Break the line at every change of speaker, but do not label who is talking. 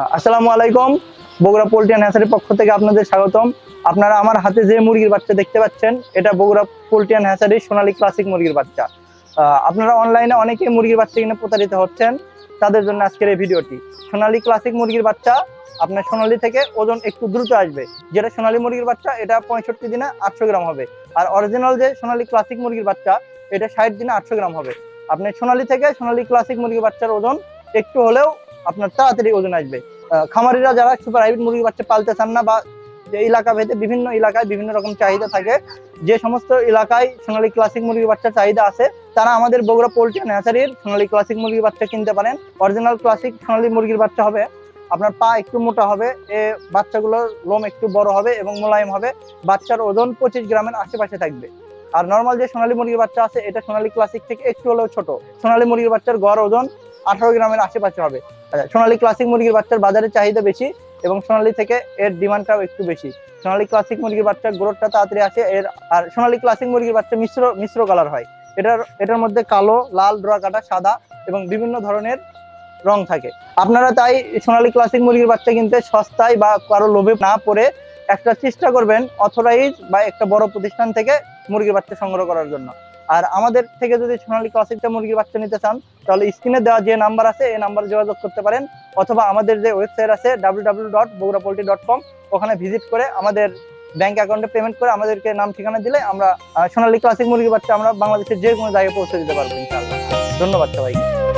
আসসালামু আলাইকুম। Bogura poultry and হ্যাচারির পক্ষ থেকে আপনাদের স্বাগতম। আপনারা আমার হাতে যে মুরগির বাচ্চা দেখতে পাচ্ছেন, এটা বগুড়া পোল্ট্রি অ্যান্ড হ্যাচারির সোনালী ক্লাসিক মুরগির বাচ্চা। আপনারা অনলাইনে অনেকেই মুরগির বাচ্চা কিনে প্রতারিত হচ্ছেন, তাদের জন্য আজকের এই ভিডিওটি। সোনালী ক্লাসিক মুরগির বাচ্চা আপনার সোনালী থেকে ওজন একটু দ্রুত আসবে। যেটা সোনালী মুরগির বাচ্চা, এটা 65 দিনে 800 গ্রাম হবে। আর অরিজিনাল যে সোনালী ক্লাসিক মুরগির বাচ্চা, এটা 60 দিনে 800 গ্রাম হবে। আপনার সোনালী থেকে সোনালী ক্লাসিক মুরগির বাচ্চার ওজন একটু হলেও আপনার তাড়াতাড়ি ওজন আসবে। খামারিরা যারা সুপার হাইব্রিড মুরগির বাচ্চা পালতে চান না, বা যে এলাকা ভেদে বিভিন্ন এলাকায় বিভিন্ন রকম চাহিদা থাকে, যে সমস্ত এলাকায় সোনালী ক্লাসিক মুরগির বাচ্চা চাহিদা আছে, তারা আমাদের বগুড়া পোল্ট্রি অ্যান্ড হ্যাচারির সোনালী ক্লাসিক মুরগির বাচ্চা কিনতে পারেন। অরিজিনাল ক্লাসিক সোনালী মুরগির বাচ্চা হবে, আপনার পা একটু মোটা হবে, বাচ্চাগুলোর লোম একটু বড় হবে এবং মোলায়েম হবে। বাচ্চার ওজন 25 গ্রামের আশেপাশে থাকবে। আর নর্মাল যে সোনালী মুরগির বাচ্চা আছে, এটা সোনালী ক্লাসিক থেকে একটু হলেও ছোট। সোনালী মুরগির বাচ্চার গড় ওজন 18 গ্রামের আশেপাশে হবে। সোনালী ক্লাসিক মুরগির বাচ্চার বাজারে চাহিদা বেশি এবং সোনালী থেকে এর ডিমান্ডটাও একটু বেশি। সোনালী ক্লাসিক মুরগির বাচ্চার গ্রোথটা তাড়াতাড়ি আসে। আর সোনালী ক্লাসিক মুরগির বাচ্চা মিশ্র কালার হয়। এটার মধ্যে কালো, লাল, ডোরা কাটা, সাদা এবং বিভিন্ন ধরনের রং থাকে। আপনারা তাই সোনালী ক্লাসিক মুরগির বাচ্চা কিনতে সস্তায় বা কারো লোভে না পড়ে একটা চেষ্টা করবেন অথরাইজ বা একটা বড় প্রতিষ্ঠান থেকে মুরগির বাচ্চা সংগ্রহ করার জন্য। আর আমাদের থেকে যদি সোনালী ক্লাসিকটা মুরগির বাচ্চা নিতে চান, তাহলে স্ক্রিনে দেওয়া যে নাম্বার আছে, এই নাম্বারে যোগাযোগ করতে পারেন, অথবা আমাদের যে ওয়েবসাইট আছে www.bogurapoultry.com, ওখানে ভিজিট করে আমাদের ব্যাংক অ্যাকাউন্টে পেমেন্ট করে আমাদেরকে নাম ঠিকানা দিলে আমরা সোনালী ক্লাসিক মুরগির বাচ্চা আমরা বাংলাদেশের যে কোনো জায়গায় পৌঁছে দিতে পারবো ইনশাআল্লাহ। ধন্যবাদ সবাইকে।